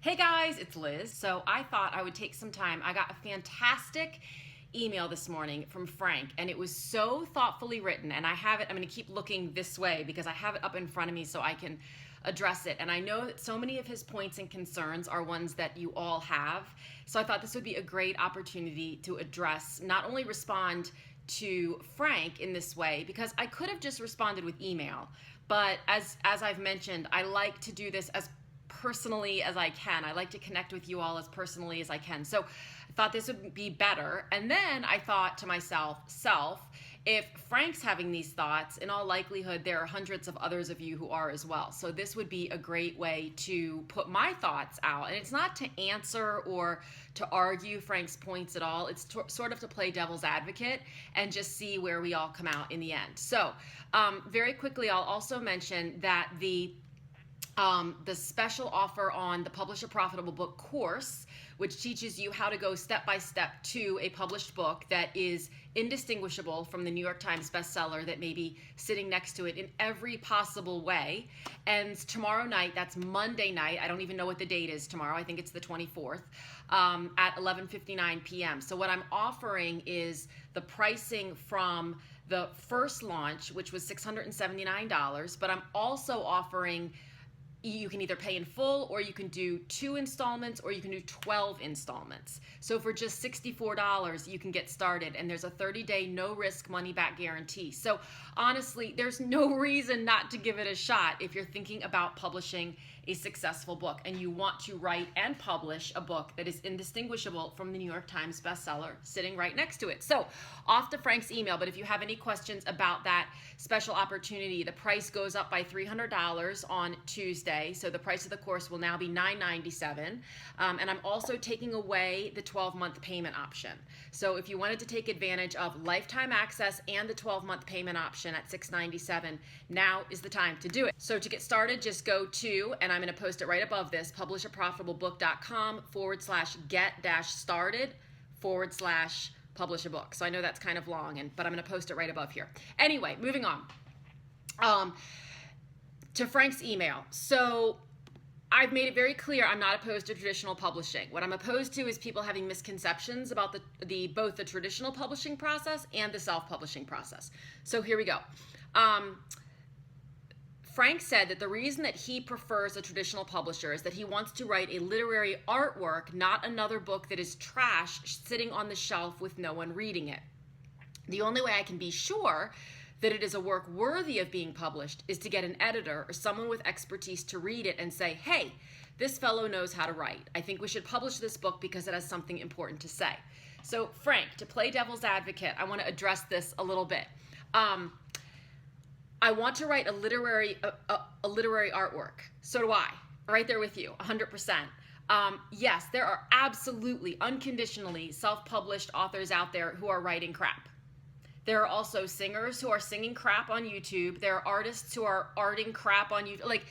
Hey guys, it's Liz. So I thought I would take some time. I got a fantastic email this morning from Frank, and it was so thoughtfully written. And I have it, I'm going to keep looking this way because I have it up in front of me so I can address it. And I know that so many of his points and concerns are ones that you all have. So I thought this would be a great opportunity to address, not only respond to Frank in this way, because I could have just responded with email. But as I've mentioned, I like to do this as personally as I can. I like to connect with you all as personally as I can. So I thought this would be better. And then I thought to myself, if Frank's having these thoughts, in all likelihood, there are hundreds of others of you who are as well. So this would be a great way to put my thoughts out. And it's not to answer or to argue Frank's points at all. It's sort of to play devil's advocate and just see where we all come out in the end. So very quickly, I'll also mention that the special offer on the Publish a Profitable Book course, which teaches you how to go step by step to a published book that is indistinguishable from the New York Times bestseller that may be sitting next to it in every possible way. And tomorrow night, that's Monday night, I don't even know what the date is tomorrow, I think it's the 24th, at 11:59 p.m. So what I'm offering is the pricing from the first launch, which was $679, but I'm also offering, you can either pay in full, or you can do 2 installments, or you can do 12 installments. So for just $64, you can get started, and there's a 30-day no-risk money-back guarantee. So honestly, there's no reason not to give it a shot if you're thinking about publishing a successful book and you want to write and publish a book that is indistinguishable from the New York Times bestseller sitting right next to it. So off to Frank's email, but if you have any questions about that special opportunity, the price goes up by $300 on Tuesday. So the price of the course will now be $997. And I'm also taking away the 12-month payment option. So if you wanted to take advantage of lifetime access and the 12-month payment option at $697, now is the time to do it. So to get started, just go to, and I'm going to post it right above this, publishaprofitableBook.com/get-started/publish a book. So I know that's kind of long, but I'm going to post it right above here. Anyway, moving on to Frank's email. So I've made it very clear I'm not opposed to traditional publishing. What I'm opposed to is people having misconceptions about both the traditional publishing process and the self-publishing process. So here we go. Frank said that the reason that he prefers a traditional publisher is that he wants to write a literary artwork, not another book that is trash sitting on the shelf with no one reading it. The only way I can be sure that it is a work worthy of being published is to get an editor or someone with expertise to read it and say, hey, this fellow knows how to write. I think we should publish this book because it has something important to say. So Frank, to play devil's advocate, I want to address this a little bit. I want to write a literary artwork. So do I. Right there with you, 100%. Yes, there are absolutely, unconditionally self-published authors out there who are writing crap. There are also singers who are singing crap on YouTube. There are artists who are arting crap on YouTube. Like,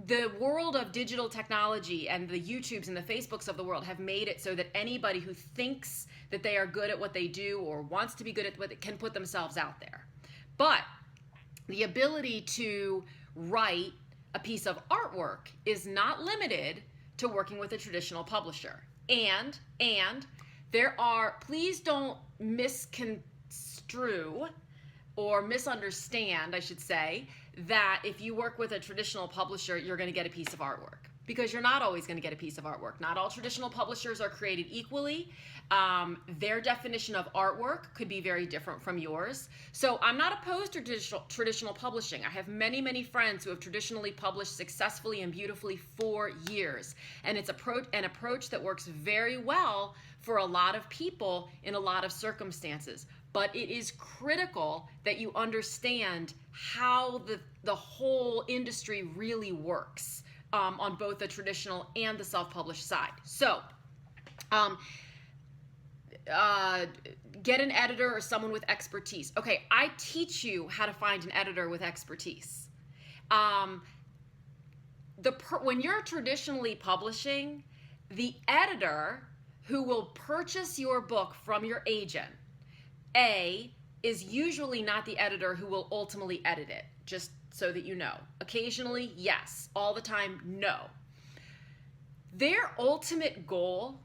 the world of digital technology and the YouTubes and the Facebooks of the world have made it so that anybody who thinks that they are good at what they do or wants to be good at what they can put themselves out there. But the ability to write a piece of artwork is not limited to working with a traditional publisher. And there are, please don't misconstrue or misunderstand, I should say, that if you work with a traditional publisher, you're going to get a piece of artwork. Because you're not always going to get a piece of artwork. Not all traditional publishers are created equally. Their definition of artwork could be very different from yours. So I'm not opposed to traditional publishing. I have many, many friends who have traditionally published successfully and beautifully for years. And it's an approach that works very well for a lot of people in a lot of circumstances. But it is critical that you understand how the whole industry really works. On both the traditional and the self-published side. So, get an editor or someone with expertise. Okay, I teach you how to find an editor with expertise. When you're traditionally publishing, the editor who will purchase your book from your agent, is usually not the editor who will ultimately edit it, just so that you know. Occasionally, yes. All the time, no. Their ultimate goal,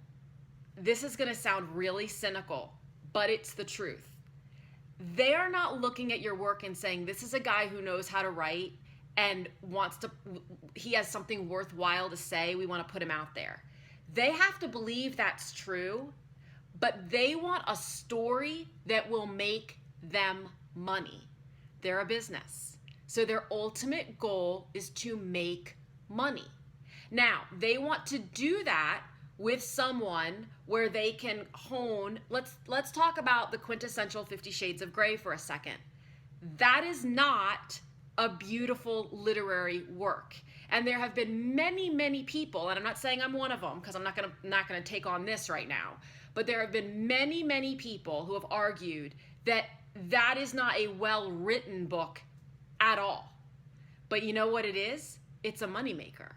this is going to sound really cynical, but it's the truth. They're not looking at your work and saying, this is a guy who knows how to write and he has something worthwhile to say, we want to put him out there. They have to believe that's true, but they want a story that will make them money. They're a business. So their ultimate goal is to make money. Now, they want to do that with someone where they can hone. Let's talk about the quintessential 50 Shades of Grey for a second. That is not a beautiful literary work. And there have been many, many people, and I'm not saying I'm one of them because I'm not gonna take on this right now, but there have been many, many people who have argued that that is not a well-written book at all. But you know what it is? It's a moneymaker.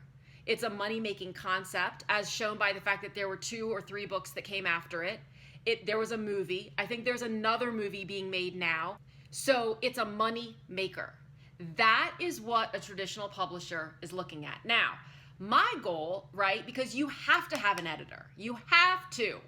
It's a money-making concept, as shown by the fact that there were 2 or 3 books that came after it. There was a movie. I think there's another movie being made now. So it's a money maker. That is what a traditional publisher is looking at. Now, my goal, right, because you have to have an editor. You have to.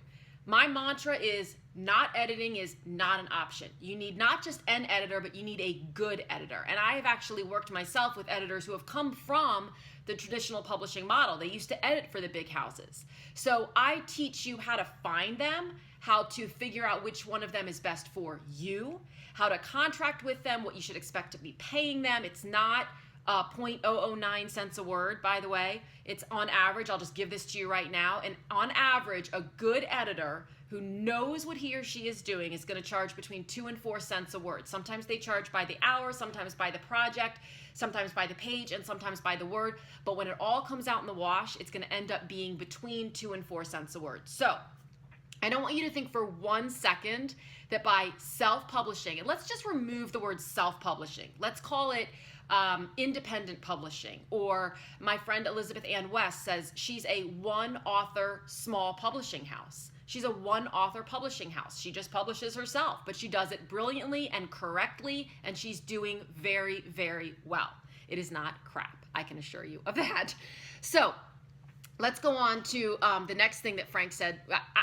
My mantra is not editing is not an option. You need not just an editor, but you need a good editor. And I have actually worked myself with editors who have come from the traditional publishing model. They used to edit for the big houses. So I teach you how to find them, how to figure out which one of them is best for you, how to contract with them, what you should expect to be paying them. It's not 0.009 cents a word, by the way. It's on average, I'll just give this to you right now, and on average, a good editor who knows what he or she is doing is going to charge between 2 and 4 cents a word. Sometimes they charge by the hour, sometimes by the project, sometimes by the page, and sometimes by the word. But when it all comes out in the wash, it's going to end up being between 2 and 4 cents a word. So I don't want you to think for 1 second that by self-publishing, and let's just remove the word self-publishing. Let's call it independent publishing. Or my friend Elizabeth Ann West says she's a one-author small publishing house. She's a one-author publishing house. She just publishes herself, but she does it brilliantly and correctly, and she's doing very, very well. It is not crap, I can assure you of that. So let's go on to the next thing that Frank said.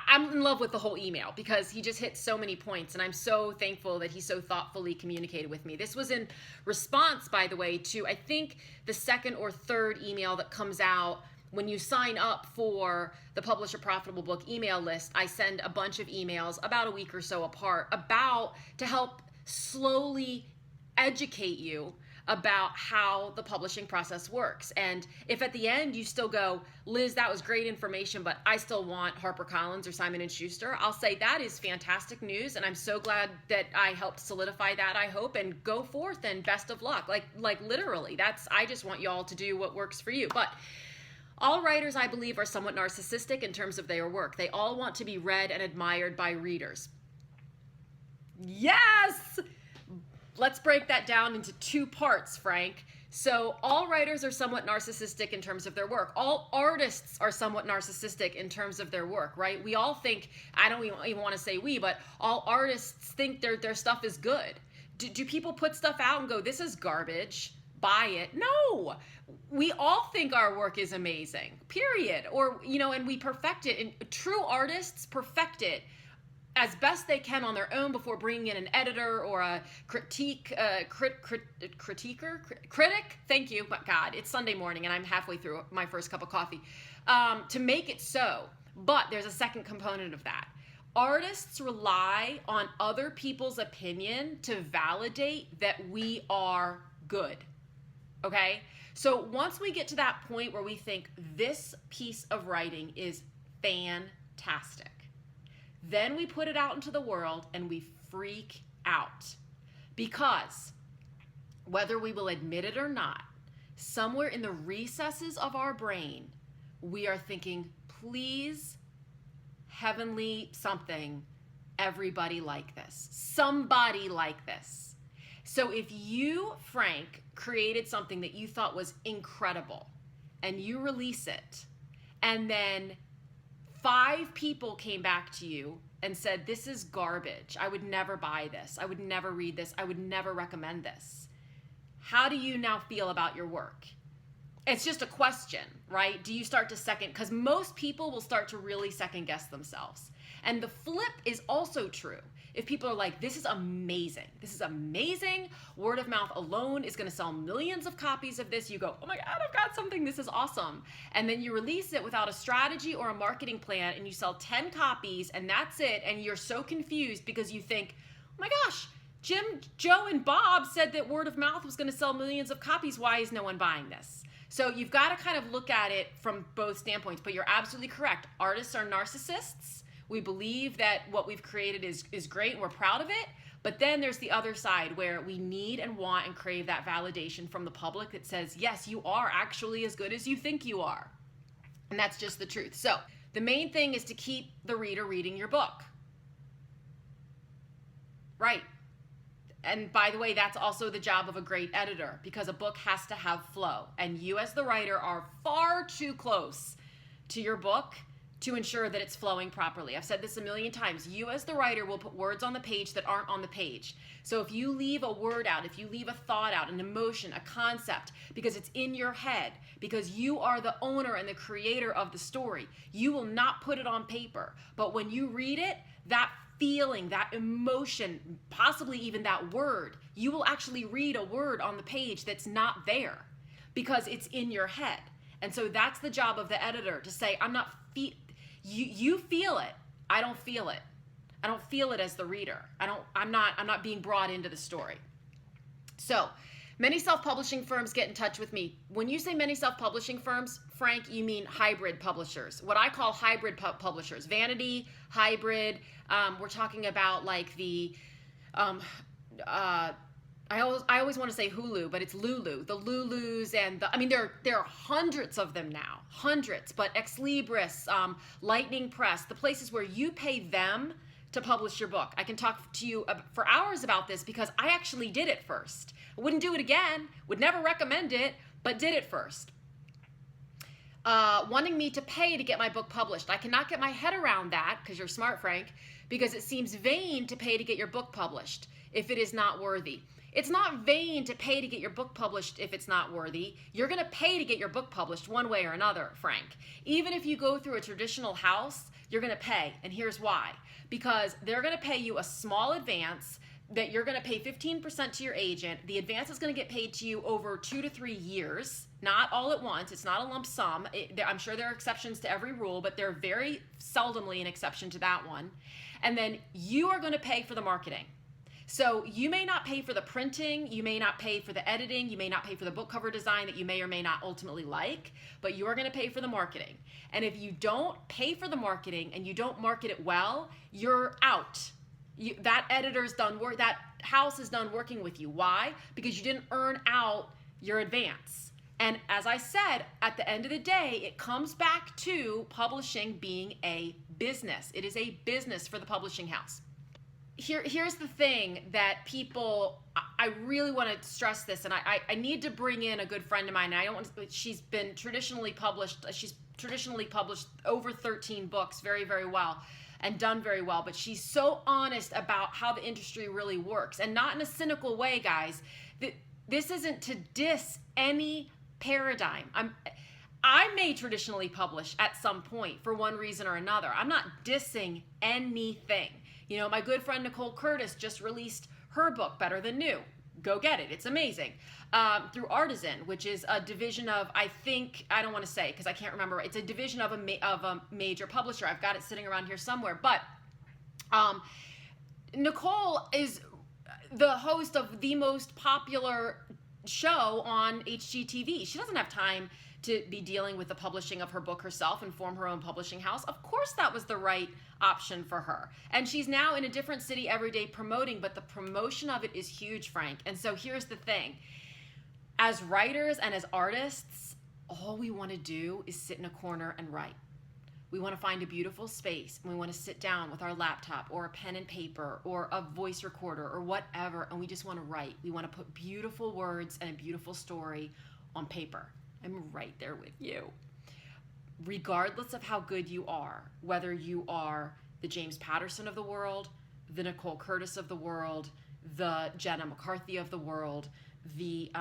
I'm in love with the whole email because he just hit so many points, and I'm so thankful that he so thoughtfully communicated with me. This was in response, by the way, to I think the second or third email that comes out when you sign up for the Publish a Profitable Book email list. I send a bunch of emails about a week or so apart to help slowly educate you about how the publishing process works. And if at the end you still go, Liz, that was great information, but I still want HarperCollins or Simon & Schuster, I'll say that is fantastic news, and I'm so glad that I helped solidify that, I hope, and go forth and best of luck. Like literally, I just want y'all to do what works for you. But all writers, I believe, are somewhat narcissistic in terms of their work. They all want to be read and admired by readers. Yes! Let's break that down into 2 parts, Frank. So all writers are somewhat narcissistic in terms of their work. All artists are somewhat narcissistic in terms of their work, right? We all think, I don't even want to say we, but all artists think their stuff is good. Do people put stuff out and go, this is garbage, buy it? No. We all think our work is amazing, period. Or, and we perfect it. And true artists perfect it as best they can on their own before bringing in an editor or a critic. Thank you. But God, it's Sunday morning and I'm halfway through my first cup of coffee. To make it so. But there's a second component of that. Artists rely on other people's opinion to validate that we are good. Okay? So once we get to that point where we think this piece of writing is fantastic, then we put it out into the world and we freak out. Because whether we will admit it or not, somewhere in the recesses of our brain, we are thinking, please, heavenly something, everybody like this. Somebody like this. So if you, Frank, created something that you thought was incredible and you release it, and then 5 people came back to you and said, this is garbage. I would never buy this. I would never read this. I would never recommend this. How do you now feel about your work? It's just a question, right? Do you start to second? Because most people will start to really second guess themselves. And the flip is also true. If people are like, this is amazing. This is amazing. Word of mouth alone is going to sell millions of copies of this. You go, oh my God, I've got something. This is awesome. And then you release it without a strategy or a marketing plan and you sell 10 copies and that's it. And you're so confused because you think, oh my gosh, Jim, Joe, and Bob said that word of mouth was going to sell millions of copies. Why is no one buying this? So you've got to kind of look at it from both standpoints, but you're absolutely correct. Artists are narcissists. We believe that what we've created is great and we're proud of it. But then there's the other side where we need and want and crave that validation from the public that says, yes, you are actually as good as you think you are. And that's just the truth. So the main thing is to keep the reader reading your book. Right. And by the way, that's also the job of a great editor because a book has to have flow. And you as the writer are far too close to your book to ensure that it's flowing properly. I've said this a million times. You as the writer will put words on the page that aren't on the page. So if you leave a word out, if you leave a thought out, an emotion, a concept, because it's in your head, because you are the owner and the creator of the story, you will not put it on paper. But when you read it, that feeling, that emotion, possibly even that word, you will actually read a word on the page that's not there because it's in your head. And so that's the job of the editor to say, you feel it. I don't feel it. I don't feel it as the reader. I'm not being brought into the story. So many self-publishing firms get in touch with me. When you say many self-publishing firms, Frank, you mean hybrid publishers. What I call hybrid publishers. Vanity, hybrid. We're talking about like the I always want to say Hulu, but it's Lulu. The Lulus and there are hundreds of them now, hundreds. But Ex Libris, Lightning Press, the places where you pay them to publish your book. I can talk to you for hours about this because I actually did it first. I wouldn't do it again, would never recommend it, but did it first. Wanting me to pay to get my book published. I cannot get my head around that, because you're smart, Frank, because it seems vain to pay to get your book published if it is not worthy. It's not vain to pay to get your book published if it's not worthy. You're going to pay to get your book published one way or another, Frank. Even if you go through a traditional house, you're going to pay. And here's why. Because they're going to pay you a small advance that you're going to pay 15% to your agent. The advance is going to get paid to you over 2 to 3 years, not all at once. It's not a lump sum. I'm sure there are exceptions to every rule, but they're very seldomly an exception to that one. And then you are going to pay for the marketing. So you may not pay for the printing, you may not pay for the editing, you may not pay for the book cover design that you may or may not ultimately like, but you are going to pay for the marketing. And if you don't pay for the marketing and you don't market it well, you're out. That editor's done work, that house is done working with you. Why? Because you didn't earn out your advance. And as I said, at the end of the day, it comes back to publishing being a business. It is a business for the publishing house. Here's the thing that people, I really want to stress this, and I need to bring in a good friend of mine. She's been traditionally published. She's traditionally published over 13 books very, very well and done very well. But she's so honest about how the industry really works, and not in a cynical way, guys. This isn't to diss any paradigm. I may traditionally publish at some point for one reason or another. I'm not dissing anything. You know, my good friend Nicole Curtis just released her book, Better Than New. Go get it. It's amazing. Through Artisan, which is a division of, I don't want to say because I can't remember. It's a division of a major publisher. I've got it sitting around here somewhere. But Nicole is the host of the most popular show on HGTV. She doesn't have time to be dealing with the publishing of her book herself and form her own publishing house. Of course that was the right option for her. And she's now in a different city every day promoting, but the promotion of it is huge, Frank. And so here's the thing. As writers and as artists, all we want to do is sit in a corner and write. We want to find a beautiful space and we want to sit down with our laptop or a pen and paper or a voice recorder or whatever, and we just want to write. We want to put beautiful words and a beautiful story on paper. I'm right there with you. Regardless of how good you are, whether you are the James Patterson of the world, the Nicole Curtis of the world, the Jenna McCarthy of the world, the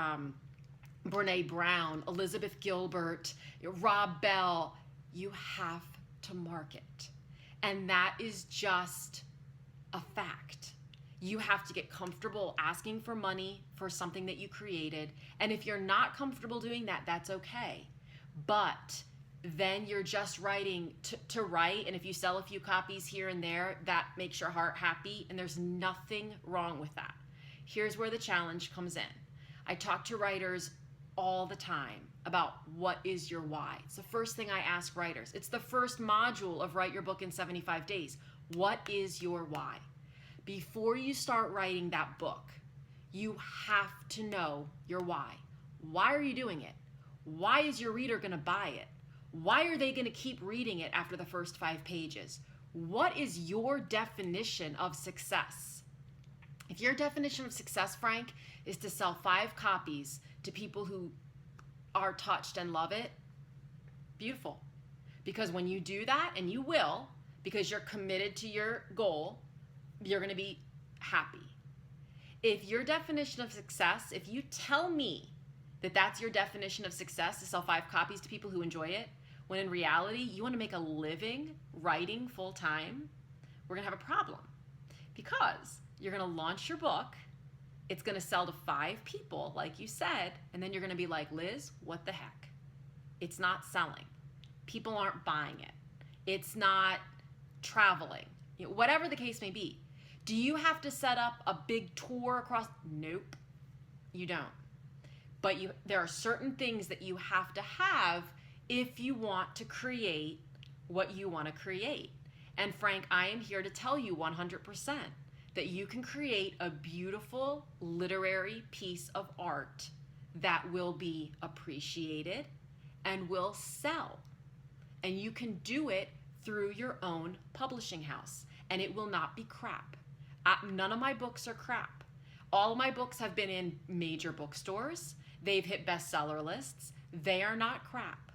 Brene Brown, Elizabeth Gilbert, Rob Bell. You have to market. And that is just a fact. You have to get comfortable asking for money for something that you created. And if you're not comfortable doing that, that's okay. But then you're just writing to write. And if you sell a few copies here and there, that makes your heart happy. And there's nothing wrong with that. Here's where the challenge comes in. I talk to writers all the time about what is your why. It's the first thing I ask writers. It's the first module of Write Your Book in 75 Days. What is your why? Before you start writing that book, you have to know your why. Why are you doing it? Why is your reader going to buy it? Why are they going to keep reading it after the first 5 pages? What is your definition of success? If your definition of success, Frank, is to sell 5 copies to people who are touched and love it, beautiful. Because when you do that, and you will, because you're committed to your goal, you're going to be happy. If your definition of success, if you tell me that that's your definition of success, to sell 5 copies to people who enjoy it, when in reality you want to make a living writing full time, we're going to have a problem. Because you're going to launch your book, it's going to sell to 5 people, like you said, and then you're going to be like, Liz, what the heck? It's not selling. People aren't buying it. It's not traveling. Whatever the case may be. Do you have to set up a big tour across? Nope, you don't. But there are certain things that you have to have if you want to create what you want to create. And Frank, I am here to tell you 100% that you can create a beautiful literary piece of art that will be appreciated and will sell. And you can do it through your own publishing house, and it will not be crap. None of my books are crap. All my books have been in major bookstores. They've hit bestseller lists. They are not crap.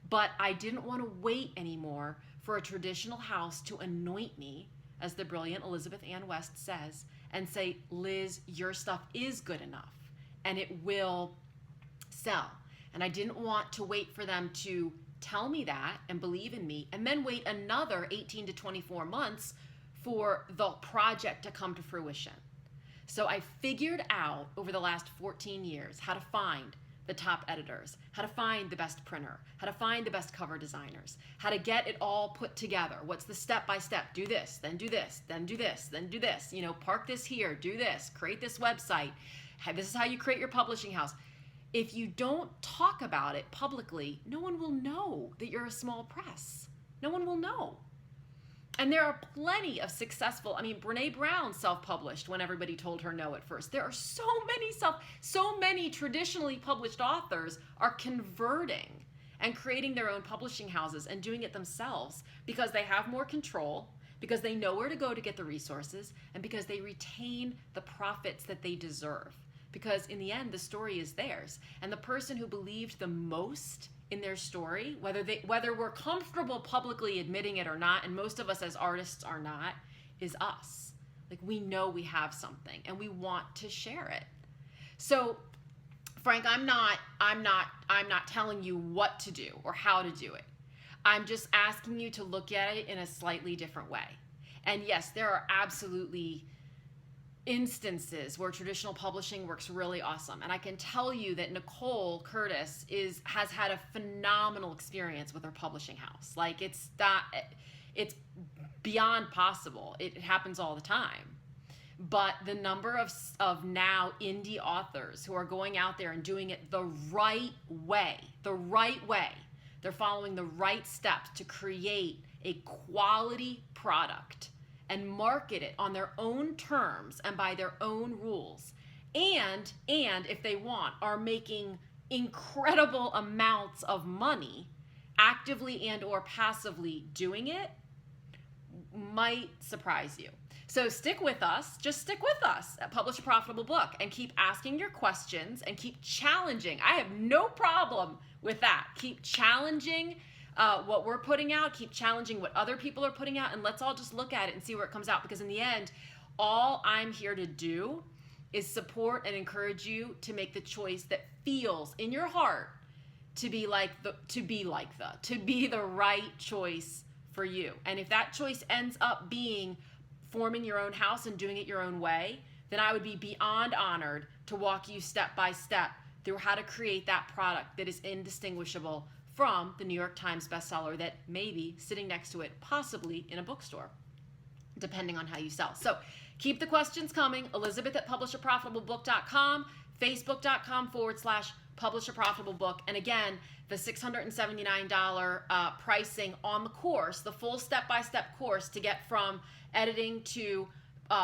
But I didn't want to wait anymore for a traditional house to anoint me, as the brilliant Elizabeth Ann West says, and say, Liz, your stuff is good enough and it will sell. And I didn't want to wait for them to tell me that and believe in me and then wait another 18 to 24 months for the project to come to fruition. So I figured out over the last 14 years how to find the top editors, how to find the best printer, how to find the best cover designers, how to get it all put together. What's the step-by-step? Do this, then do this, then do this, then do this. Park this here, do this, create this website. This is how you create your publishing house. If you don't talk about it publicly, no one will know that you're a small press. No one will know. And there are plenty of successful, Brene Brown self-published when everybody told her no at first. There are so many traditionally published authors are converting and creating their own publishing houses and doing it themselves because they have more control, because they know where to go to get the resources, and because they retain the profits that they deserve. Because in the end, the story is theirs. And the person who believed the most in their story, whether we're comfortable publicly admitting it or not, and most of us as artists are not, is us. Like, we know we have something and we want to share it. So Frank, I'm not telling you what to do or how to do it. I'm just asking you to look at it in a slightly different way. And yes, there are absolutely instances where traditional publishing works really awesome. And I can tell you that Nicole Curtis has had a phenomenal experience with her publishing house. Like, it's beyond possible. It happens all the time. But the number of now indie authors who are going out there and doing it the right way, they're following the right steps to create a quality product and market it on their own terms and by their own rules. And if they want, are making incredible amounts of money actively and or passively doing it, might surprise you. So stick with us, just stick with us at Publish a Profitable Book and keep asking your questions and keep challenging. I have no problem with that. Keep challenging what we're putting out, keep challenging what other people are putting out, and let's all just look at it and see where it comes out. Because in the end, all I'm here to do is support and encourage you to make the choice that feels in your heart to be the right choice for you. And if that choice ends up being forming your own house and doing it your own way, then I would be beyond honored to walk you step by step through how to create that product that is indistinguishable from the New York Times bestseller that may be sitting next to it, possibly in a bookstore, depending on how you sell. So keep the questions coming. Elizabeth@publishaprofitablebook.com, facebook.com/publishaprofitablebook. And again, the $679 pricing on the course, the full step-by-step course to get from editing to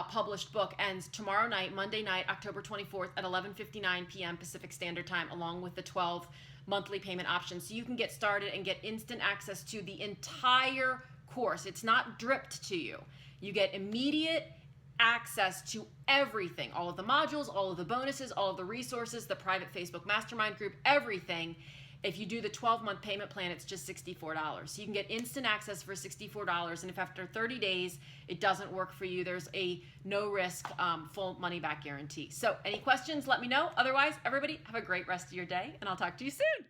published book, ends tomorrow night, Monday night, October 24th at 11:59 p.m. Pacific Standard Time, along with the 12 monthly payment options. So you can get started and get instant access to the entire course. It's not dripped to you. You get immediate access to everything, all of the modules, all of the bonuses, all of the resources, the private Facebook mastermind group, everything. If you do the 12-month payment plan, it's just $64. So you can get instant access for $64. And if after 30 days it doesn't work for you, there's a no-risk full money-back guarantee. So any questions, let me know. Otherwise, everybody, have a great rest of your day, and I'll talk to you soon.